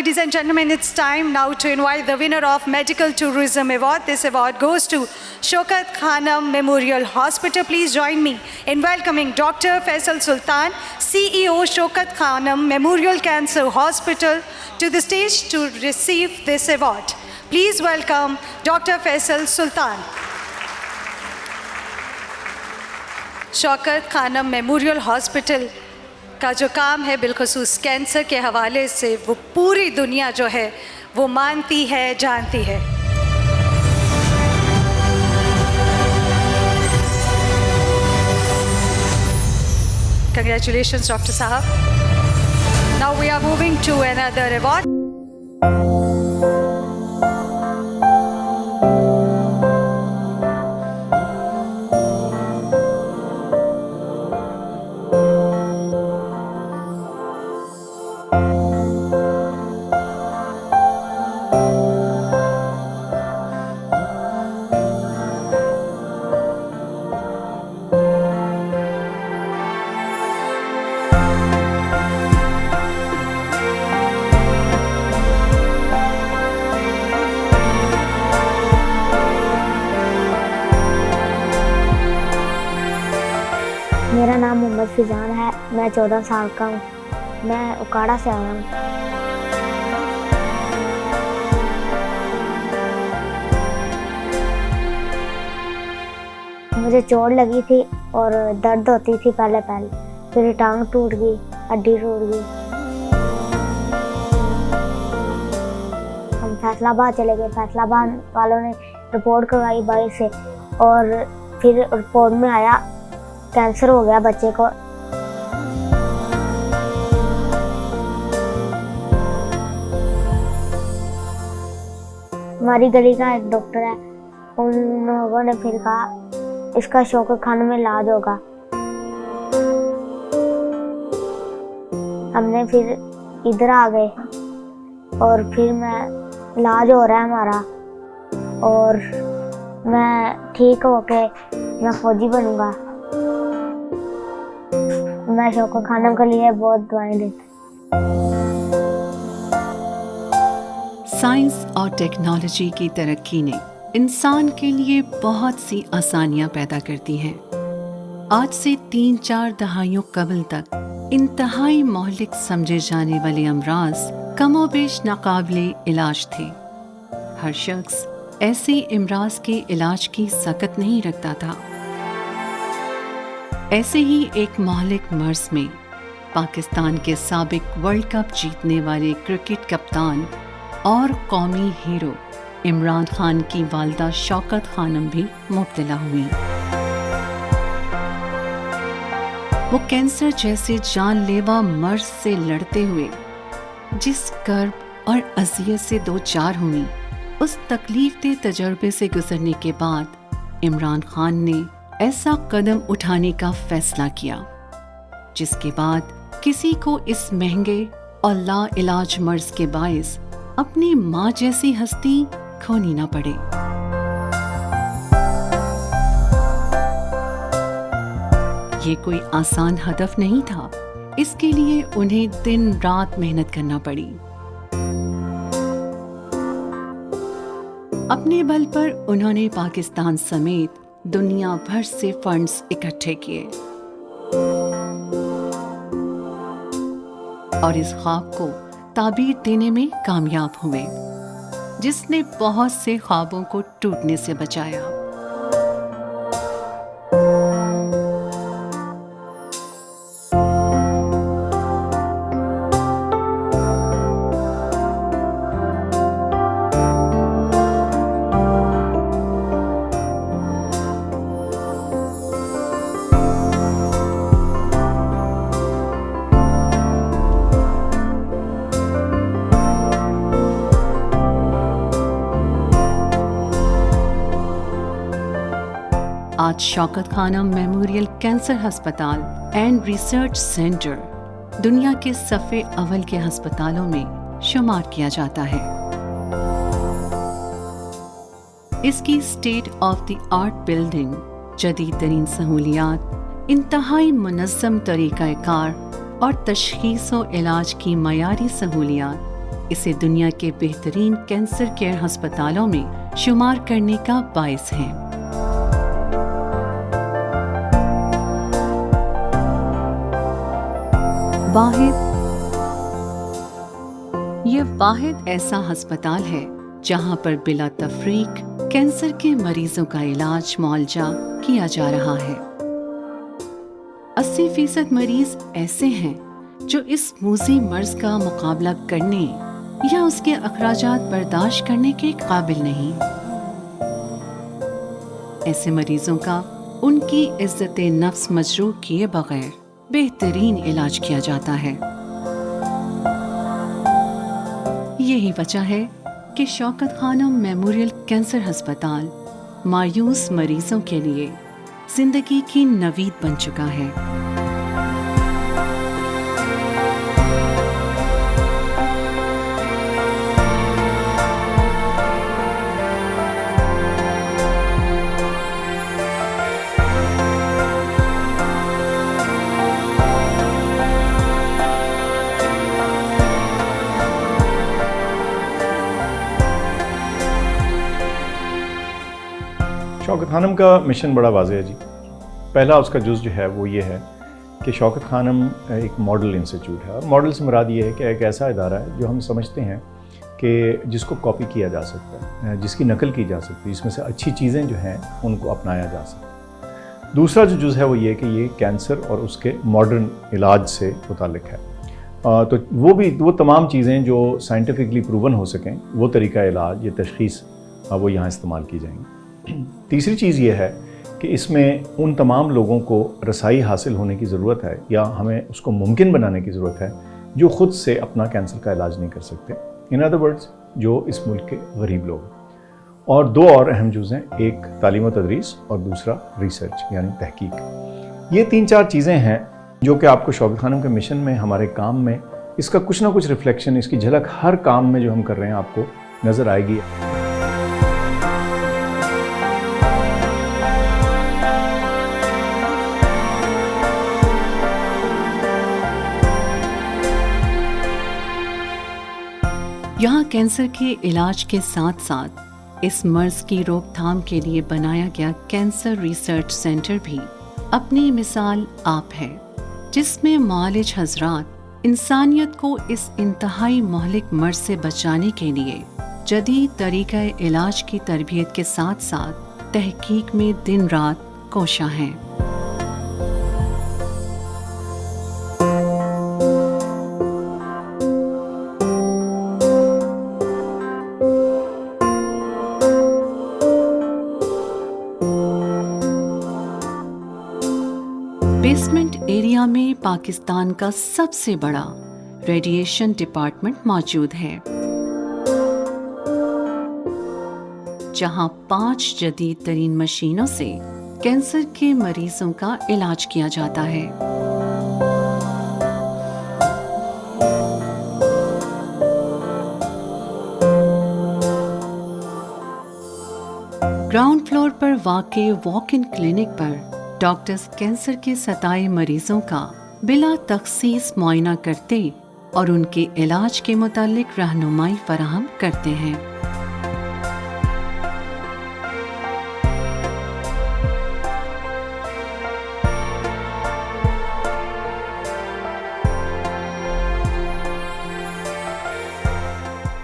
ladies and gentlemen, it's time now to invite the winner of Medical Tourism Award. This award goes to Shaukat Khanum Memorial Hospital. Please join me in welcoming Dr. Faisal Sultan, CEO Shaukat Khanum Memorial Cancer Hospital, to the stage to receive this award. Please welcome Dr. Faisal Sultan. Shaukat Khanum memorial hospital का जो काम है बिलखसूस cancer के हवाले से, वो पूरी दुनिया जो है वो मानती है, जानती है. Congratulations, Dr. Sahab. Now we are moving to another award. मेरा नाम मोहम्मद फिजान है, मैं 14 साल का हूँ, मैं उकाड़ा से आया हूँ. मुझे चोट लगी थी और दर्द होती थी पहले, फिर टांग टूट गई, हड्डी टूट गई. हम फैसलाबाद चले गए, फैसलाबाद वालों ने रिपोर्ट करवाई बाहर से, और फिर रिपोर्ट में आया कैंसर हो गया बच्चे को. हमारी गली का एक डॉक्टर है, उन लोगों ने फिर कहा इसका शौकत खानम में इलाज होगा. हमने फिर इधर आ गए और फिर इलाज हो रहा है हमारा, और मैं ठीक होके मैं फौजी बनूंगा. मैं शौकत खानम के लिए बहुत दुआएं देता. साइंस और टेक्नोलॉजी की तरक्की ने इंसान के लिए बहुत सी आसानियां पैदा करती हैं. आज से 3-4 दहाइयों कबल तक इंतहाई मौलिक समझे जाने वाले अमराज कमोबेश नाकाबिले इलाज थे. हर शख्स ऐसे अमराज के इलाज की सकत नहीं रखता था. ऐसे ही एक मौलिक मर्ज में पाकिस्तान के साबिक वर्ल्ड कप जीतने वाले क्रिकेट कप्तान और कौमी हीरो इमरान खान की वालिदा शौकत खानम भी मुब्तला हुई. वो कैंसर जैसे जानलेवा मर्ज से लड़ते हुए जिस कर्ब और अज़ियत से दो चार हुई, उस तकलीफ-दे तजर्बे से गुजरने के बाद इमरान खान ने ऐसा कदम उठाने का फैसला किया जिसके बाद किसी को इस महंगे और ला इलाज मर्ज के बायस अपनी माँ जैसी हस्ती खोनी ना पड़े. ये कोई आसान हदफ नहीं था, इसके लिए उन्हें दिन रात मेहनत करना पड़ी. अपने बल पर उन्होंने पाकिस्तान समेत दुनिया भर से फंड्स इकट्ठे किए और इस ख्वाब को ताबीर देने में कामयाब हुए, जिसने बहुत से ख्वाबों को टूटने से बचाया. आज शौकत खानम मेमोरियल कैंसर अस्पताल एंड रिसर्च सेंटर दुनिया के सफ़े अव्वल के अस्पतालों में शुमार किया जाता है. इसकी state of the art building, जदीद तरीन सहूलियात, इंतहाई मुनज़्ज़म तरीक़ाकार और तशख़ीस व इलाज की मयारी सहूलियात इसे दुनिया के बेहतरीन कैंसर केयर अस्पतालों में शुमार करने का बायस हैं। ये वाहिद ऐसा अस्पताल है जहां पर बिला तफरीक कैंसर के मरीजों का इलाज मुआवजा किया जा रहा है। 80% मरीज ऐसे हैं जो इस मूजी मर्ज का मुकाबला करने या उसके अखराजात बर्दाश्त करने के काबिल नहीं। ऐसे मरीजों का उनकी इज्जत नफ्स मजरूह किए बगैर बेहतरीन इलाज किया जाता है। यही वजह है कि शौकत खानम मेमोरियल कैंसर अस्पताल मायूस मरीजों के लिए जिंदगी की नवीद बन चुका है। शौकत खानम का मिशन बड़ा वाज़ेह है जी। पहला उसका जुज़ जो है वो ये है कि शौकत खानम एक मॉडल इंस्टीट्यूट है, और मॉडल से मुराद ये है कि एक ऐसा इदारा है जो हम समझते हैं कि जिसको कॉपी किया जा सकता है, जिसकी नकल की जा सकती है, इसमें से अच्छी चीज़ें जो हैं उनको अपनाया जा सकता है। दूसरा जो जुज़ है वो ये कि ये कैंसर और उसके मॉडर्न इलाज से मुताल्लिक है। तो वो तमाम चीज़ें जो साइंटिफिकली प्रूवन हो सकें, वो तरीका इलाज, ये तशख़ीस वो यहाँ इस्तेमाल की जाएंगी। तीसरी चीज़ ये है कि इसमें उन तमाम लोगों को रसाई हासिल होने की ज़रूरत है, या हमें उसको मुमकिन बनाने की ज़रूरत है, जो ख़ुद से अपना कैंसर का इलाज नहीं कर सकते। इन अदर वर्ड्स, जो इस मुल्क के गरीब लोग हैं। और दो और अहम जुज़ हैं, एक तालीम व तदरीस और दूसरा रिसर्च यानी तहकीक। ये 3-4 चीज़ें हैं जो कि आपको शौकत खानम के मिशन में, हमारे काम में, इसका कुछ ना कुछ रिफ्लेक्शन, इसकी झलक हर काम में जो हम कर रहे हैं आपको नज़र आएगी। यहाँ कैंसर के इलाज के साथ साथ इस मर्ज की रोकथाम के लिए बनाया गया कैंसर रिसर्च सेंटर भी अपनी मिसाल आप है, जिसमें मालिज हजरात इंसानियत को इस इंतहाई महलिक मर्ज से बचाने के लिए जदीद तरीक़ा इलाज की तरबियत के साथ साथ तहकीक में दिन रात कोशा हैं। बेसमेंट एरिया में पाकिस्तान का सबसे बड़ा रेडिएशन डिपार्टमेंट मौजूद है, जहां 5 जदीद तरीन मशीनों से कैंसर के मरीजों का इलाज किया जाता है। ग्राउंड फ्लोर पर वाक़े वॉक इन क्लिनिक पर डॉक्टर्स कैंसर के सताए मरीजों का बिला तखसीस मुआयना करते और उनके इलाज के मुतालिक रहनुमाई फराहम करते हैं।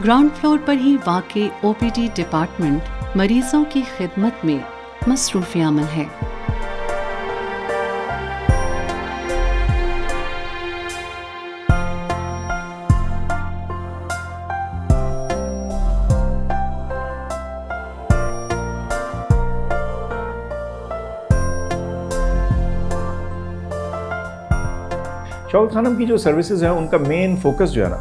ग्राउंड फ्लोर पर ही वाक़े ओपीडी डिपार्टमेंट मरीजों की खिदमत में मसरूफ़ अमल है। शौकत खानम की जो सर्विसेज हैं उनका मेन फोकस जो है ना,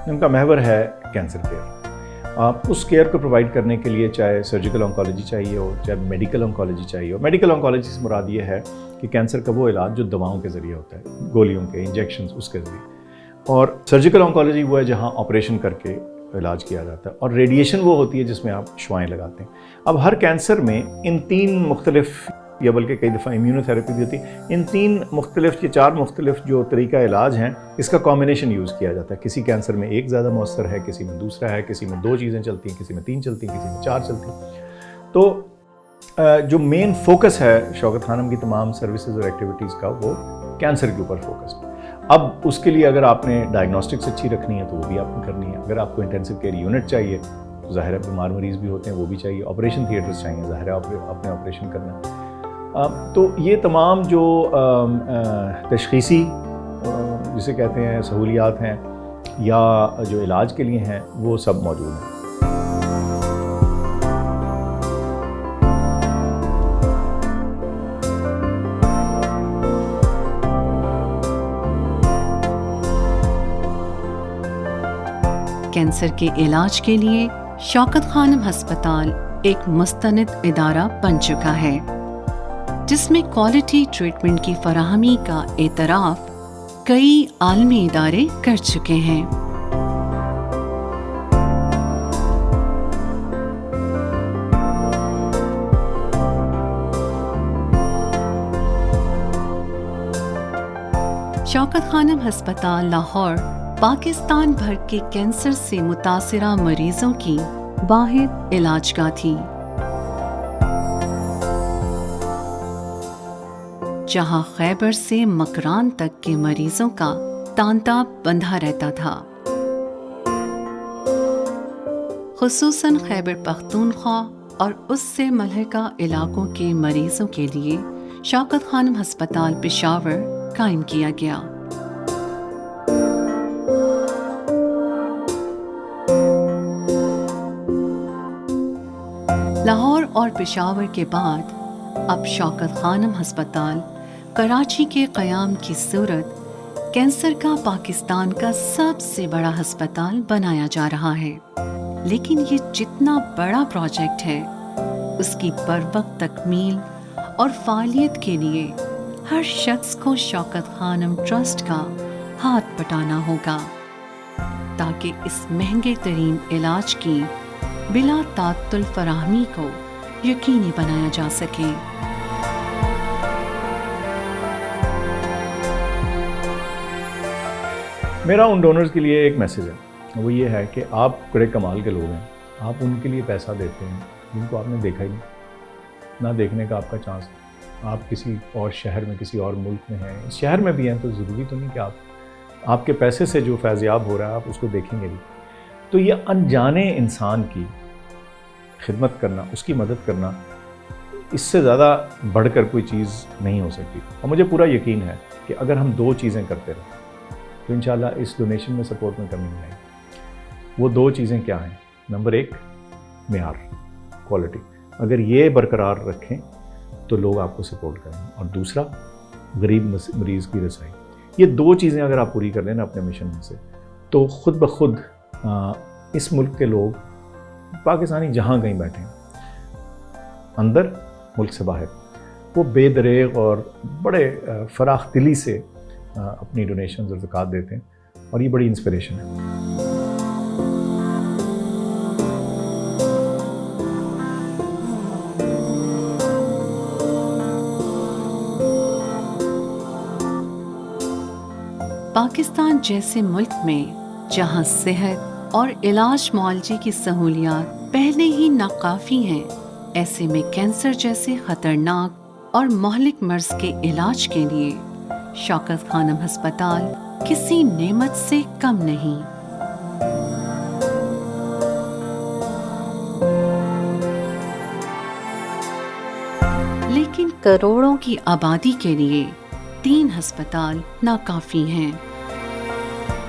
उनका महवर है कैंसर केयर। आप उस केयर को प्रोवाइड करने के लिए चाहे सर्जिकल ऑन्कोलॉजी चाहिए हो, चाहे मेडिकल ऑन्कोलॉजी चाहिए हो। मेडिकल ऑन्कोलॉजी से मुराद ये है कि कैंसर का वो इलाज जो दवाओं के ज़रिए होता है, गोलियों के, इंजेक्शंस, उसके ज़रिए। और सर्जिकल ऑन्कोलॉजी वो है जहाँ ऑपरेशन करके इलाज किया जाता है, और रेडिएशन वो होती है जिसमें आप शुआएँ लगाते हैं। अब हर कैंसर में इन 3 मुख्तलिफ یا بلکہ کئی دفعہ امیونو تھراپی بھی ہوتی ہے. ان 3 مختلف یا 4 مختلف جو طریقہ علاج ہیں اس کا کمبینیشن یوز کیا جاتا ہے. کسی کینسر میں ایک زیادہ مؤثر ہے, کسی میں دوسرا ہے, کسی میں 2 چیزیں چلتی ہیں, کسی میں 3 چلتی ہیں, کسی میں 4 چلتی ہیں. تو جو مین فوکس ہے شوکت خانم کی تمام سروسز اور ایکٹیویٹیز کا وہ کینسر کے اوپر فوکس ہے. اب اس کے لیے اگر آپ نے ڈائگنوسٹکس اچھی رکھنی ہے تو وہ بھی آپ نے کرنی ہے. اگر آپ کو انٹینسو کیئر یونٹ چاہیے تو ظاہر ہے بیمار مریض بھی ہوتے ہیں وہ بھی چاہیے. آپریشن تھیٹرز چاہیے, ظاہر ہے آپ نے آپریشن کرنا ہے. تو یہ تمام جو تشخیصی جسے کہتے ہیں سہولیات ہیں یا جو علاج کے لیے ہیں وہ سب موجود ہیں. کینسر کے علاج کے لیے شوکت خانم ہسپتال ایک مستند ادارہ بن چکا ہے جس میں کوالٹی ٹریٹمنٹ کی فراہمی کا اعتراف کئی عالمی ادارے کر چکے ہیں. شوکت خانم ہسپتال لاہور پاکستان بھر کے کینسر سے متاثرہ مریضوں کی واحد علاج گاہ تھی جہاں خیبر سے مکران تک کے مریضوں کا تانتا بندھا رہتا تھا. خصوصاً خیبر پختونخوا اور اس سے ملحقہ علاقوں کے مریضوں کے لیے شوکت خانم ہسپتال پشاور قائم کیا گیا. لاہور اور پشاور کے بعد اب شوکت خانم ہسپتال کراچی کے قیام کی صورت کینسر کا پاکستان کا سب سے بڑا ہسپتال بنایا جا رہا ہے. لیکن یہ جتنا بڑا پروجیکٹ ہے اس کی بروقت تکمیل اور فعالیت کے لیے ہر شخص کو شوکت خانم ٹرسٹ کا ہاتھ بٹانا ہوگا تاکہ اس مہنگے ترین علاج کی بلا تعطل فراہمی کو یقینی بنایا جا سکے. میرا ان ڈونرز کے لیے ایک میسیج ہے, وہ یہ ہے کہ آپ بڑے کمال کے لوگ ہیں. آپ ان کے لیے پیسہ دیتے ہیں جن کو آپ نے دیکھا ہی نہیں, نہ دیکھنے کا آپ کا چانس. آپ کسی اور شہر میں کسی اور ملک میں ہیں, اس شہر میں بھی ہیں, تو ضروری تو نہیں کہ آپ کے پیسے سے جو فیضیاب ہو رہا ہے آپ اس کو دیکھیں گے بھی. تو یہ انجانے انسان کی خدمت کرنا, اس کی مدد کرنا, اس سے زیادہ بڑھ کر کوئی چیز نہیں ہو سکتی. اور مجھے پورا یقین ہے کہ اگر ہم 2 چیزیں کرتے رہیں تو انشاءاللہ اس ڈونیشن میں سپورٹ میں کمی نہیں آئے گی. وہ 2 چیزیں کیا ہیں؟ نمبر 1 معیار, کوالٹی. اگر یہ برقرار رکھیں تو لوگ آپ کو سپورٹ کریں گے. اور دوسرا غریب مریض کی رسائی. یہ 2 چیزیں اگر آپ پوری کر لیں نا اپنے مشن میں سے, تو خود بخود اس ملک کے لوگ, پاکستانی جہاں کہیں بیٹھے ہیں, اندر ملک سے باہر, وہ بے دریغ اور بڑے فراخ دلی سے اپنی ڈونیشنز اور زکوٰۃ دیتے ہیں. اور یہ بڑی انسپریشن ہے. پاکستان جیسے ملک میں جہاں صحت اور علاج معالجے کی سہولیات پہلے ہی ناکافی ہیں, ایسے میں کینسر جیسے خطرناک اور مہلک مرض کے علاج کے لیے شوکت خانم ہسپتال کسی نعمت سے کم نہیں. لیکن کروڑوں کی آبادی کے لیے 3 ہسپتال ناکافی ہیں.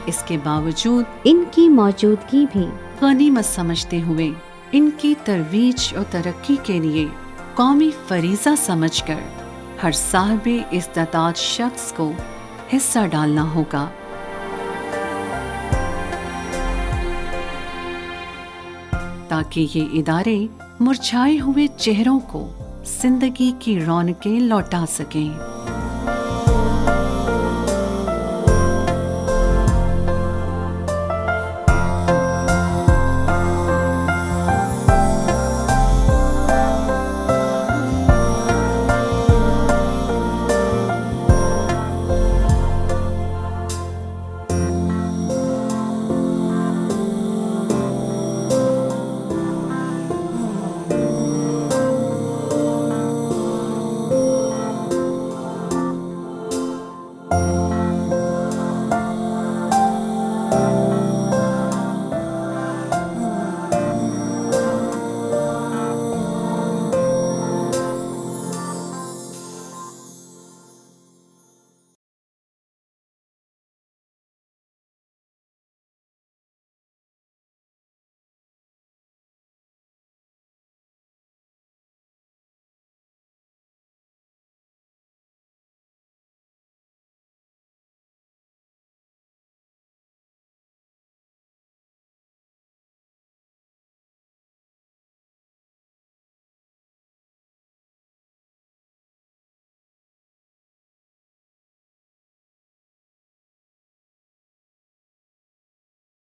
اس کے باوجود ان کی موجودگی بھی غنیمت سمجھتے ہوئے ان کی ترویج اور ترقی کے لیے قومی فریضہ سمجھ کر ہر صاحب استطاعت شخص کو حصہ ڈالنا ہوگا. تاکہ یہ ادارے مرجھائے ہوئے چہروں کو زندگی کی رونقیں لوٹا سکیں.